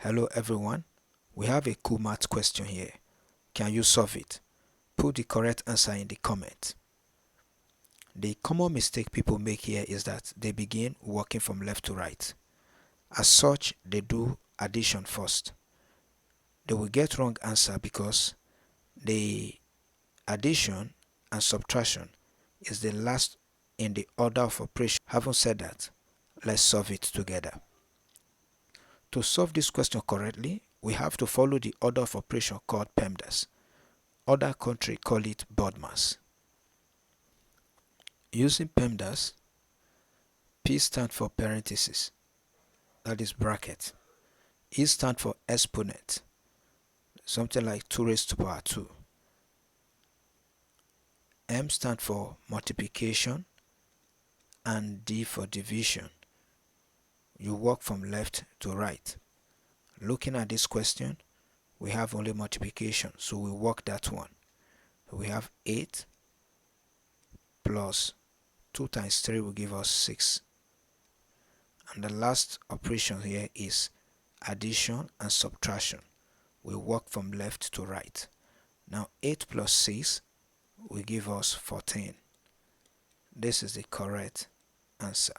Hello everyone, we have a cool math question here. Can you solve it? Put the correct answer in the comment. The common mistake people make here is that they begin working from left to right. As such, they do addition first. They will get wrong answer because the addition and subtraction is the last in the order of operation. Having said that, let's solve it together. To solve this question correctly, we have to follow the order of operation called PEMDAS. Other countries call it BODMAS. Using PEMDAS, P stands for parenthesis, that is bracket. E stands for exponent, something like 2 raised to the power 2. M stands for multiplication, and D for division. You work from left to right. Looking at this question, we have only multiplication, so we work that one. We have 8 plus 2 times 3 will give us 6. And the last operation here is addition and subtraction. We work from left to right. Now 8 plus 6 will give us 14. This is the correct answer.